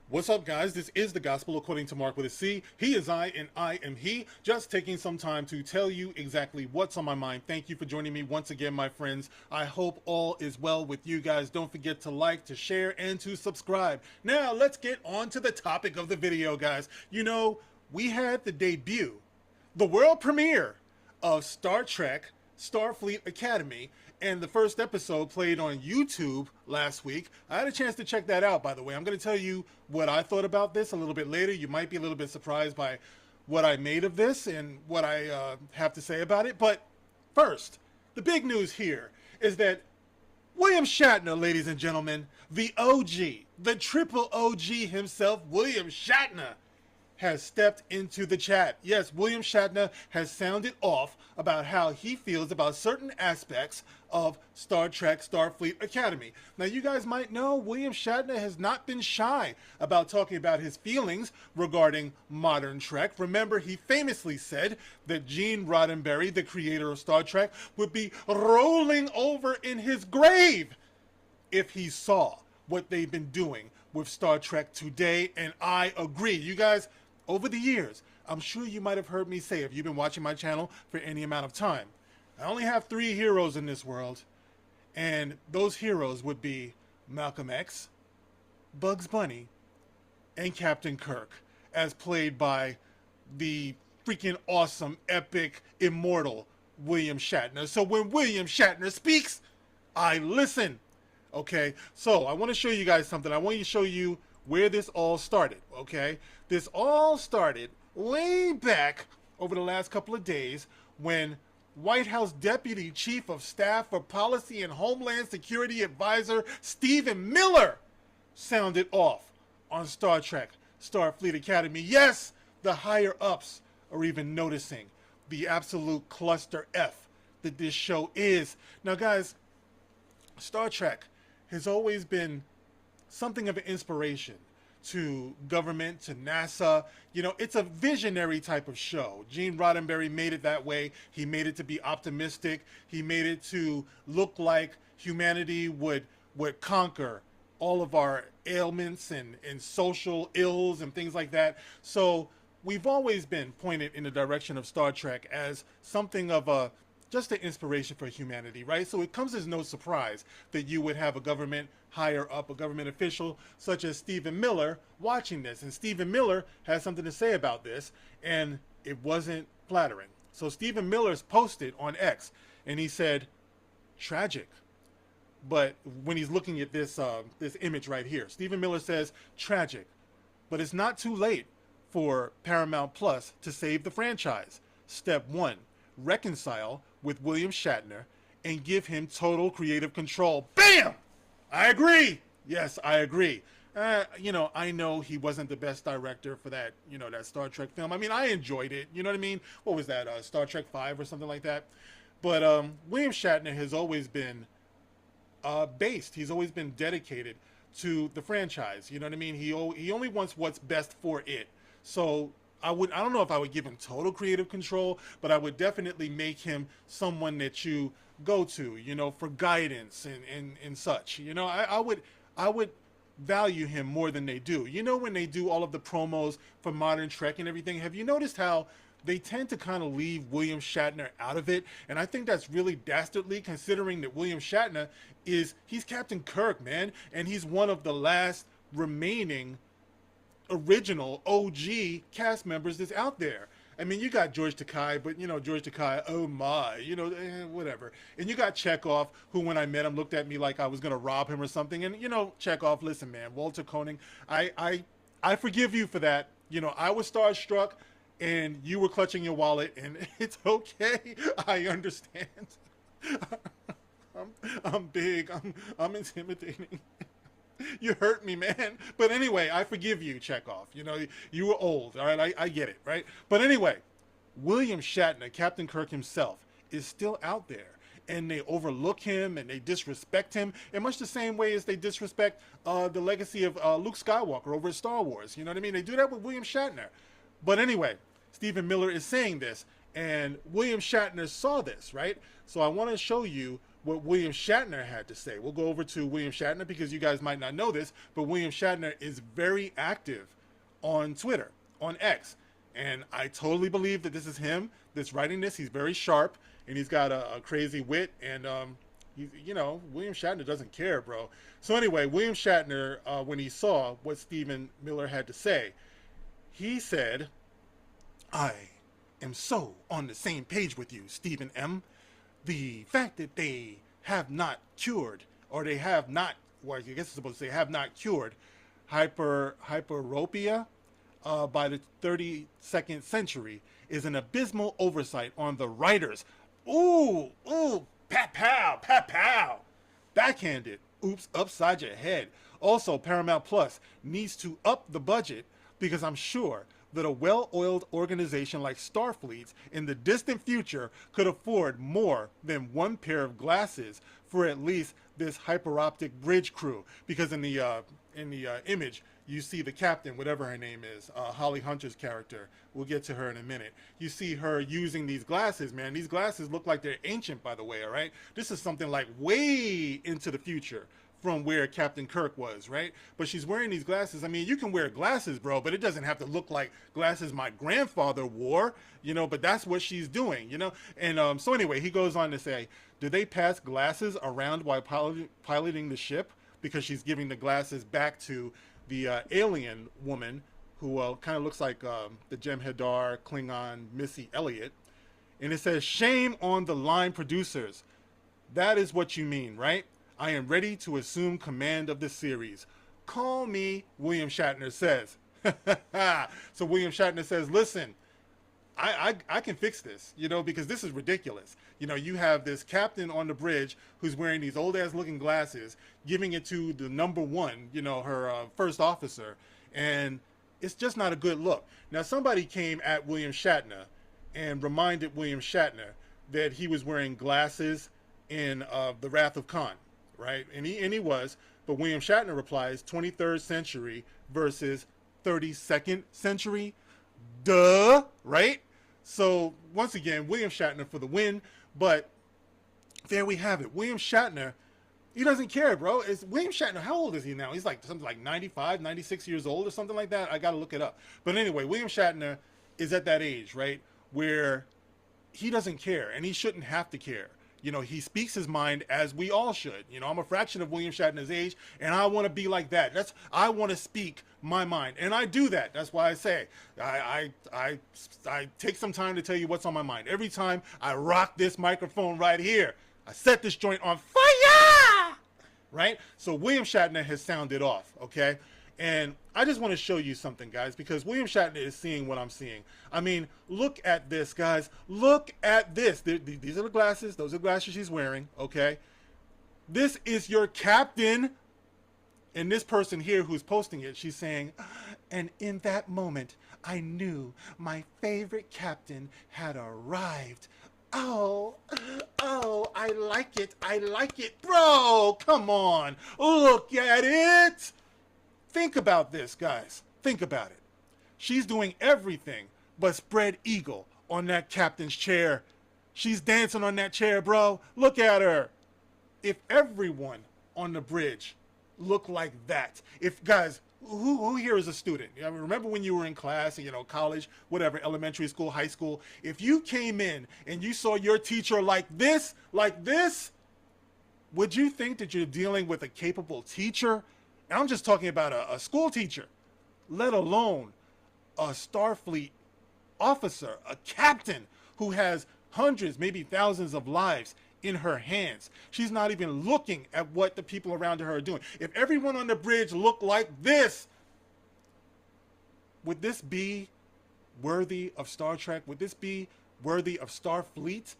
What's up, guys? This is the Gospel according to Mark with a C. He is I, and I am he. Just taking some time to tell you exactly what's on my mind. Thank you for joining me once again, my friends. I hope all is well with you guys. Don't forget to like, to share, and to subscribe. Now, let's get on to the topic of the video, guys. You know, we had the debut, the world premiere of Star Trek Starfleet Academy, and the first episode played on YouTube last week. I had a chance to check that out, by the way. I'm going to tell you what I thought about this a little bit later. You might be a little bit surprised by what I made of this and what I have to say about it. But first, the big news here is that William Shatner, ladies and gentlemen, the OG, the triple OG himself, William Shatner, has stepped into the chat. Yes, William Shatner has sounded off about how he feels about certain aspects of Star Trek Starfleet Academy. Now, you guys might know William Shatner has not been shy about talking about his feelings regarding modern Trek. Remember, he famously said that Gene Roddenberry, the creator of Star Trek, would be rolling over in his grave if he saw what they've been doing with Star Trek today, and I agree. You guys, over the years, I'm sure you might have heard me say, if you've been watching my channel for any amount of time, I only have 3 heroes in this world, and those heroes would be Malcolm X, Bugs Bunny, and Captain Kirk, as played by the freaking awesome, epic, immortal William Shatner. So when William Shatner speaks, I listen. Okay, so I want to show you guys something. I want to show you where this all started, okay? This all started way back over the last couple of days when White House Deputy Chief of Staff for Policy and Homeland Security Advisor Stephen Miller sounded off on Star Trek Starfleet Academy. Yes, the higher-ups are even noticing the absolute cluster F that this show is. Now, guys, Star Trek has always been something of an inspiration to government, to NASA. You know, it's a visionary type of show. Gene Roddenberry made it that way. He made it to be optimistic. He made it to look like humanity would conquer all of our ailments and social ills and things like that. So we've always been pointed in the direction of Star Trek as something of a just an inspiration for humanity, right? So it comes as no surprise that you would have a government higher up, a government official such as Stephen Miller watching this. And Stephen Miller has something to say about this, and it wasn't flattering. So Stephen Miller's posted on X, and he said, tragic. But when he's looking at this this image right here, Stephen Miller says, tragic, but it's not too late for Paramount Plus to save the franchise. Step 1. Reconcile with William Shatner and give him total creative control. Bam! I agree. Yes, I agree. You know, I know he wasn't the best director for that, you know, that Star Trek film. I mean, I enjoyed it. You know what I mean? What was that, Star Trek 5 or something like that? But William Shatner has always been based. He's always been dedicated to the franchise. You know what I mean? He only wants what's best for it. So I don't know if I would give him total creative control, but I would definitely make him someone that you go to, you know, for guidance and such. You know, I would value him more than they do. You know, when they do all of the promos for Modern Trek and everything, have you noticed how they tend to kind of leave William Shatner out of it? And I think that's really dastardly, considering that William Shatner he's Captain Kirk, man, and he's one of the last remaining original OG cast members that's out there. I mean, you got George Takei, but you know, George Takei, oh my, you know, whatever. And you got Chekhov, who when I met him looked at me like I was gonna rob him or something. And you know, Chekhov, listen, man, Walter Koenig, I forgive you for that. You know, I was starstruck, and you were clutching your wallet, and it's okay. I understand. I'm big. I'm intimidating. You hurt me, man. But anyway, I forgive you, Chekhov. You know, you were old, all right? I get it, right? But anyway, William Shatner, Captain Kirk himself, is still out there. And they overlook him and they disrespect him in much the same way as they disrespect the legacy of Luke Skywalker over at Star Wars. You know what I mean? They do that with William Shatner. But anyway, Stephen Miller is saying this, and William Shatner saw this, right? So I want to show you what William Shatner had to say. We'll go over to William Shatner because you guys might not know this, but William Shatner is very active on Twitter, on X. And I totally believe that this is him that's writing this. He's very sharp, and he's got a crazy wit, and William Shatner doesn't care, bro. So anyway, William Shatner, when he saw what Stephen Miller had to say, he said, "I am so on the same page with you, Stephen M. The fact that they have not cured, or they have not, well, I guess it's supposed to say have not cured hyperopia by the 32nd century is an abysmal oversight on the writers." Ooh, pat pow, pat pow. Backhanded. Oops, upside your head. Also, Paramount Plus needs to up the budget because I'm sure that a well-oiled organization like Starfleet's in the distant future could afford more than one pair of glasses for at least this hyperoptic bridge crew. Because in the image, you see the captain, whatever her name is, Holly Hunter's character. We'll get to her in a minute. You see her using these glasses, man. These glasses look like they're ancient, by the way, all right? This is something like way into the future from where Captain Kirk was, right? But she's wearing these glasses. I mean, you can wear glasses, bro, but it doesn't have to look like glasses my grandfather wore, but that's what she's doing, And so anyway, he goes on to say, do they pass glasses around while piloting the ship? Because she's giving the glasses back to the alien woman who kind of looks like the Jem'Hadar Klingon Missy Elliott. And it says, shame on the line producers. That is what you mean, right? I am ready to assume command of the series. Call me, William Shatner says. So William Shatner says, listen, I can fix this, because this is ridiculous. You have this captain on the bridge who's wearing these old ass looking glasses, giving it to the number one, her first officer. And it's just not a good look. Now, somebody came at William Shatner and reminded William Shatner that he was wearing glasses in The Wrath of Khan, right? And he was, but William Shatner replies, 23rd century versus 32nd century. Duh, right? So once again, William Shatner for the win, but there we have it. William Shatner, he doesn't care, bro. It's William Shatner. How old is he now? He's like something like 95, 96 years old or something like that. I got to look it up. But anyway, William Shatner is at that age, right, where he doesn't care, and he shouldn't have to care. He speaks his mind as we all should. I'm a fraction of William Shatner's age, and I want to be like that. I want to speak my mind, and I do that. That's why I say I take some time to tell you what's on my mind. Every time I rock this microphone right here, I set this joint on fire, right? So William Shatner has sounded off, okay? And I just want to show you something, guys, because William Shatner is seeing what I'm seeing. I mean, look at this, guys. Look at this. These are the glasses. Those are the glasses she's wearing, okay? This is your captain. And this person here who's posting it, she's saying, and in that moment, I knew my favorite captain had arrived. Oh, I like it. I like it. Bro, come on. Look at it. Think about this, guys. Think about it. She's doing everything but spread eagle on that captain's chair. She's dancing on that chair, bro. Look at her. If everyone on the bridge looked like that, if guys, who here is a student? Remember when you were in class, college, whatever, elementary school, high school, if you came in and you saw your teacher like this, would you think that you're dealing with a capable teacher? And I'm just talking about a school teacher, let alone a Starfleet officer, a captain who has hundreds, maybe thousands of lives in her hands. She's not even looking at what the people around her are doing. If everyone on the bridge looked like this, would this be worthy of Star Trek? Would this be worthy of Starfleet?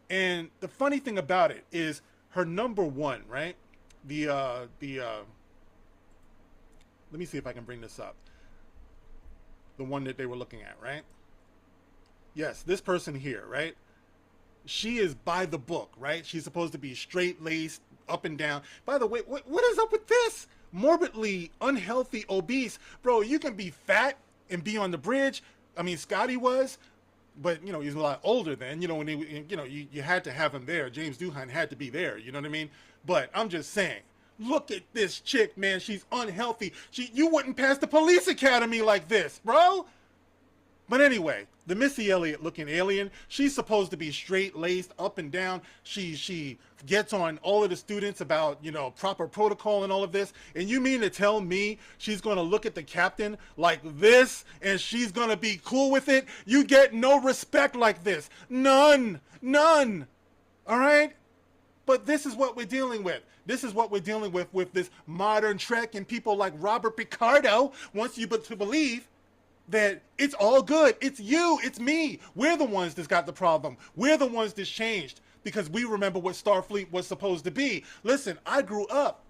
And the funny thing about it is her number one, right? Let me see if I can bring this up. The one that they were looking at, right? Yes, this person here, right? She is by the book, right? She's supposed to be straight-laced, up and down. By the way, what is up with this? Morbidly unhealthy, obese. Bro, you can be fat and be on the bridge. I mean, Scotty was. but he's a lot older then. When you had to have him there. James Doohan had to be there. You know what I mean? But I'm just saying, look at this chick, man. She's unhealthy. You wouldn't pass the police academy like this, bro. But anyway, the Missy Elliott looking alien, she's supposed to be straight laced up and down. She gets on all of the students about, proper protocol and all of this. And you mean to tell me she's going to look at the captain like this and she's going to be cool with it? You get no respect like this. None. None. All right? But this is what we're dealing with. This is what we're dealing with this modern Trek, and people like Robert Picardo wants you to believe that it's all good. It's you. It's me. We're the ones that's got the problem. We're the ones that's changed because we remember what Starfleet was supposed to be. Listen, I grew up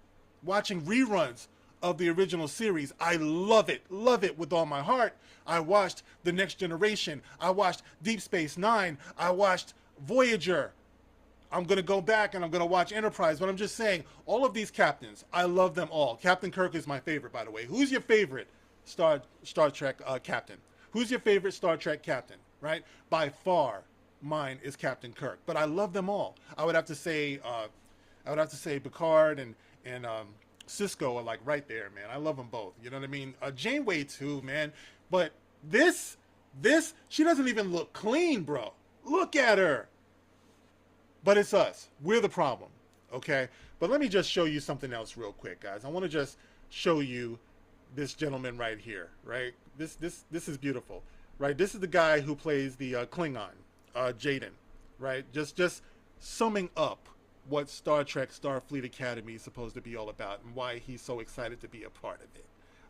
watching reruns of the original series. I love it with all my heart. I watched The Next Generation. I watched Deep Space Nine. I watched Voyager. I'm going to go back and I'm going to watch Enterprise, but I'm just saying, all of these captains, I love them all. Captain Kirk is my favorite, by the way. Who's your favorite Star Trek captain? Who's your favorite Star Trek captain, right? By far, mine is Captain Kirk, but I love them all. I would have to say Picard and Cisco are like right there, man. I love them both. You know what I mean? Janeway too, man. But this, she doesn't even look clean, bro. Look at her. But it's us. We're the problem, okay? But let me just show you something else real quick, guys. I want to just show you this gentleman right here, right? This is beautiful, right? This is the guy who plays the Klingon, Jaden, right? Just summing up what Star Trek Starfleet Academy is supposed to be all about and why he's so excited to be a part of it.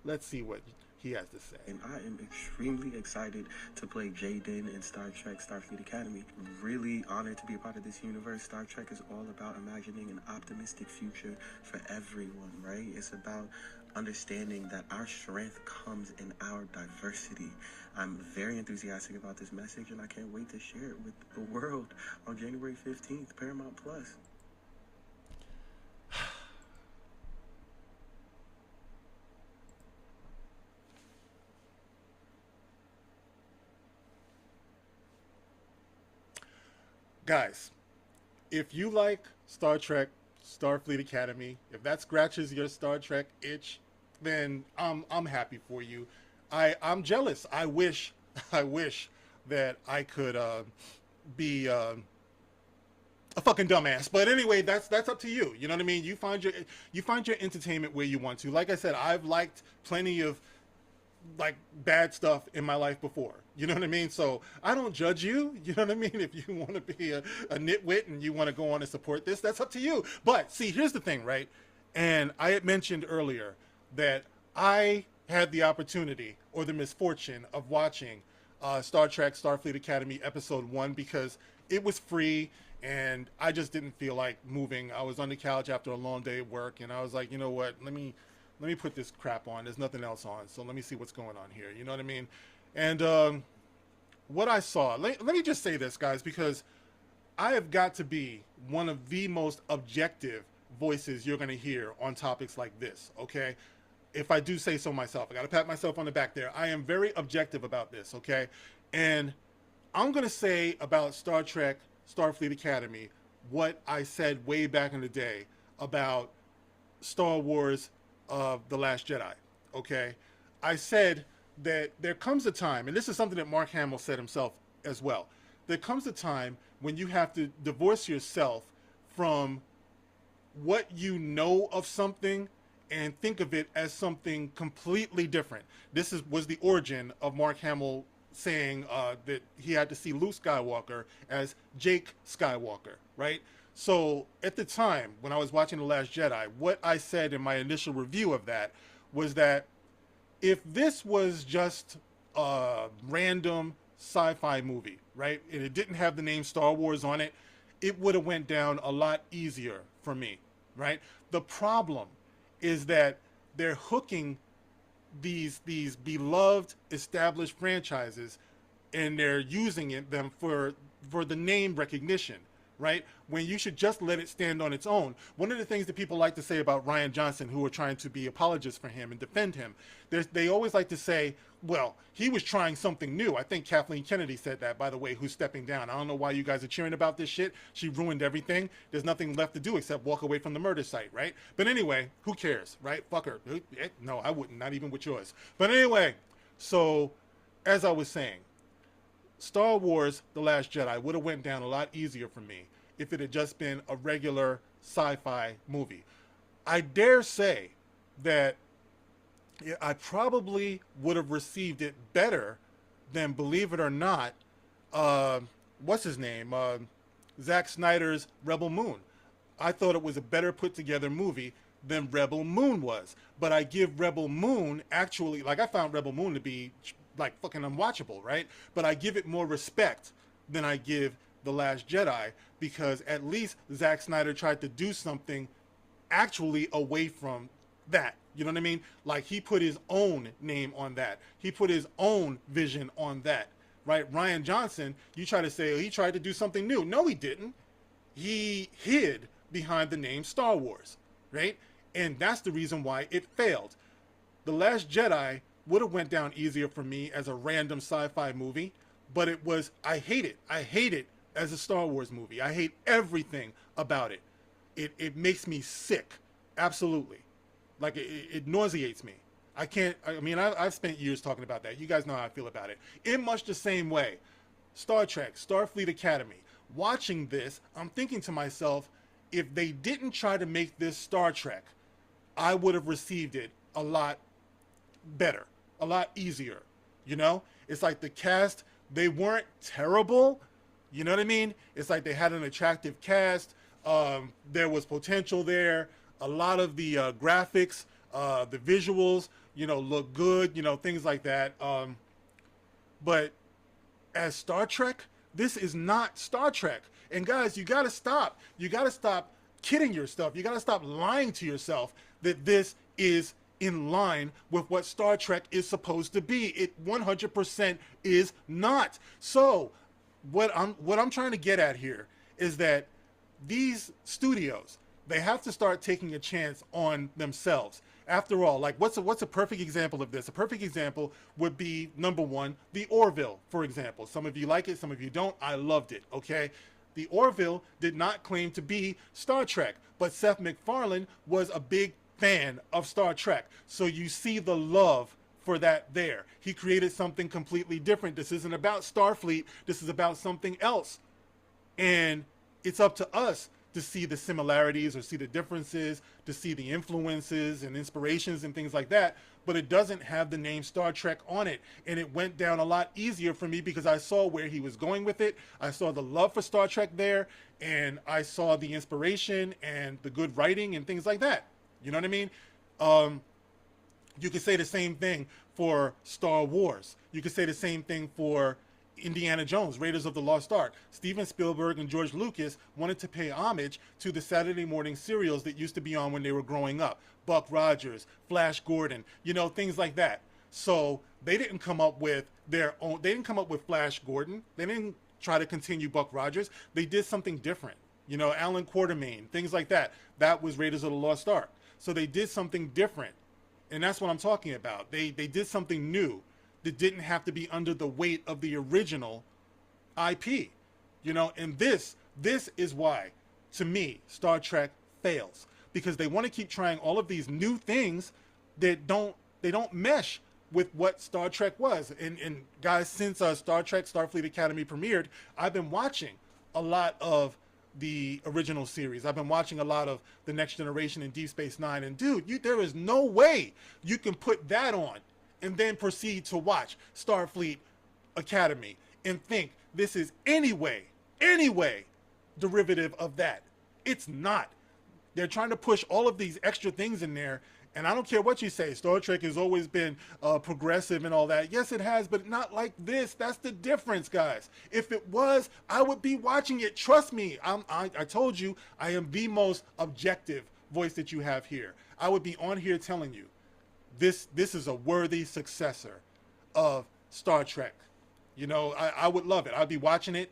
Let's see what he has to say. And I am extremely excited to play Jaden in Star Trek Starfleet Academy. Really honored to be a part of this universe. Star Trek is all about imagining an optimistic future for everyone, right? It's about understanding that our strength comes in our diversity. I'm very enthusiastic about this message, and I can't wait to share it with the world on January 15th, Paramount Plus. Guys, if you like Star Trek Starfleet Academy, if that scratches your Star Trek itch, then I'm happy for you. I'm jealous. I wish that I could be a fucking dumbass. But anyway, that's up to you. You know what I mean? You find your entertainment where you want to. Like I said, I've liked plenty of like bad stuff in my life before. You know what I mean? So I don't judge you. You know what I mean? If you want to be a nitwit and you want to go on and support this, that's up to you. But see, here's the thing, right? And I had mentioned earlier that I had the opportunity or the misfortune of watching Star Trek Starfleet Academy episode 1 because it was free and I just didn't feel like moving. I was on the couch after a long day of work and I was like, you know what, let me put this crap on. There's nothing else on, so let me see what's going on here. You know what I mean? And what I saw, let me just say this, guys, because I have got to be one of the most objective voices you're going to hear on topics like this, okay? If I do say so myself. I got to pat myself on the back there. I am very objective about this, okay? And I'm going to say about Star Trek Starfleet Academy what I said way back in the day about Star Wars The Last Jedi, okay? I said that there comes a time, and this is something that Mark Hamill said himself as well, there comes a time when you have to divorce yourself from what you know of something and think of it as something completely different. This was the origin of Mark Hamill saying that he had to see Luke Skywalker as Jake Skywalker, right? So at the time when I was watching The Last Jedi, what I said in my initial review of that was that if this was just a random sci-fi movie, right, and it didn't have the name Star Wars on it, it would have went down a lot easier for me, right? The problem is that they're hooking these beloved established franchises and they're using them for the name recognition, right? When you should just let it stand on its own. One of the things that people like to say about Rian Johnson, who are trying to be apologists for him and defend him, they always like to say, well, he was trying something new. I think Kathleen Kennedy said that, by the way, who's stepping down. I don't know why you guys are cheering about this shit. She ruined everything. There's nothing left to do except walk away from the murder site, right? But anyway, who cares, right? Fuck her. No, I wouldn't, not even with yours. But anyway, so as I was saying, Star Wars The Last Jedi would have went down a lot easier for me if it had just been a regular sci-fi movie. I dare say that I probably would have received it better than, believe it or not, what's his name? Zack Snyder's Rebel Moon. I thought it was a better put together movie than Rebel Moon was. But I give Rebel Moon actually, like, I found Rebel Moon to be like fucking unwatchable, right? But I give it more respect than I give The Last Jedi, because at least Zack Snyder tried to do something actually away from that. You know what I mean? Like, he put his own name on that. He put his own vision on that, right? Rian Johnson, you try to say, oh, he tried to do something new. No, he didn't. He hid behind the name Star Wars, right? And that's the reason why it failed. The Last Jedi would have went down easier for me as a random sci-fi movie, but it was, I hate it. I hate it as a Star Wars movie. I hate everything about it. It makes me sick. Absolutely. Like, it nauseates me. I can't, I mean, I've spent years talking about that. You guys know how I feel about it. In much the same way, Star Trek, Starfleet Academy. Watching this, I'm thinking to myself, if they didn't try to make this Star Trek, I would have received it a lot better, a lot easier. You know, it's like the cast, they weren't terrible. You know what I mean? It's like they had an attractive cast. There was potential there. A lot of the graphics, the visuals, you know, look good, you know, things like that. But as Star Trek, this is not Star Trek. And guys, you gotta stop. You gotta stop kidding yourself. You gotta stop lying to yourself that this is in line with what Star Trek is supposed to be. It 100% is not. So what I'm trying to get at here is that these studios, they have to start taking a chance on themselves. After all, like, what's a perfect example of this? A perfect example would be, number one, the Orville, for example. Some of you like it, some of you don't. I loved it, okay? The Orville did not claim to be Star Trek, but Seth MacFarlane was a big fan of Star Trek. So you see the love for that there. He created something completely different. This isn't about Starfleet. This is about something else. And it's up to us to see the similarities or see the differences, to see the influences and inspirations and things like that. But it doesn't have the name Star Trek on it. And it went down a lot easier for me because I saw where he was going with it. I saw the love for Star Trek there, and I saw the inspiration and the good writing and things like that. You know what I mean? You could say the same thing for Star Wars. You could say the same thing for Indiana Jones, Raiders of the Lost Ark. Steven Spielberg and George Lucas wanted to pay homage to the Saturday morning serials that used to be on when they were growing up. Buck Rogers, Flash Gordon, you know, things like that. So they didn't come up with their own, they didn't come up with Flash Gordon. They didn't try to continue Buck Rogers. They did something different. You know, Alan Quartermain, things like that. That was Raiders of the Lost Ark. So they did something different. And that's what I'm talking about. They did something new that didn't have to be under the weight of the original IP. You know, and this is why, to me, Star Trek fails. Because they want to keep trying all of these new things that don't mesh with what Star Trek was. And guys, since Star Trek Starfleet Academy premiered, I've been watching a lot of the original series. I've been watching a lot of The Next Generation and Deep Space Nine. And dude, there is no way you can put that on and then proceed to watch Starfleet Academy and think this is anyway derivative of that. It's not. They're trying to push all of these extra things in there, and I don't care what you say. Star Trek has always been progressive and all that. Yes, it has, but not like this. That's the difference, guys. If it was, I would be watching it. Trust me. I told you, I am the most objective voice that you have here. I would be on here telling you, this is a worthy successor of Star Trek. You know, I would love it. I'd be watching it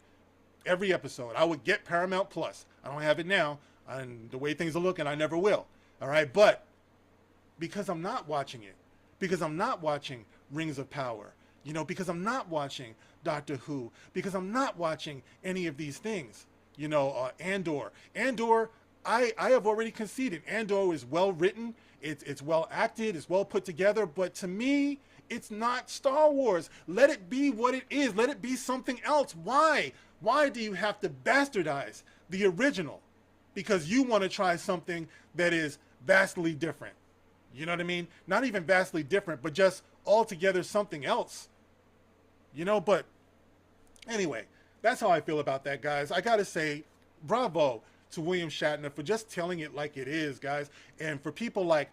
Every episode. I would get Paramount Plus. I don't have it now, and the way things are looking, I never will. All right, but because I'm not watching it, because I'm not watching Rings of Power, you know, because I'm not watching Doctor Who, because I'm not watching any of these things, you know, Andor. I have already conceded. Andor is well written, it's well acted, it's well put together, but to me, it's not Star Wars. Let it be what it is. Let it be something else. Why? Why do you have to bastardize the original? Because you want to try something that is vastly different. You know what I mean? Not even vastly different, but just altogether something else. You know, but anyway, that's how I feel about that, guys. I gotta say, bravo to William Shatner for just telling it like it is, guys. And for people like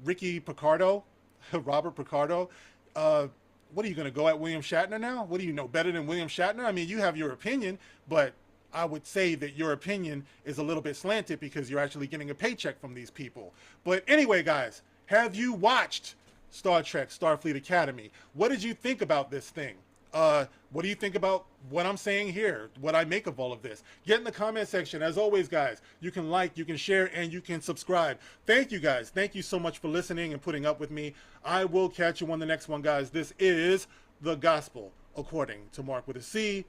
Ricky Picardo, Robert Picardo, what are you gonna go at William Shatner now? What do you know better than William Shatner? I mean, you have your opinion, but I would say that your opinion is a little bit slanted because you're actually getting a paycheck from these people. But anyway, guys, have you watched Star Trek Starfleet Academy? What did you think about this thing? What do you think about what I'm saying here? What I make of all of this? Get in the comment section. As always, guys, you can like, you can share, and you can subscribe. Thank you, guys. Thank you so much for listening and putting up with me. I will catch you on the next one, guys. This is The Gospel According to Mark with a C.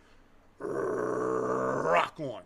Rock on.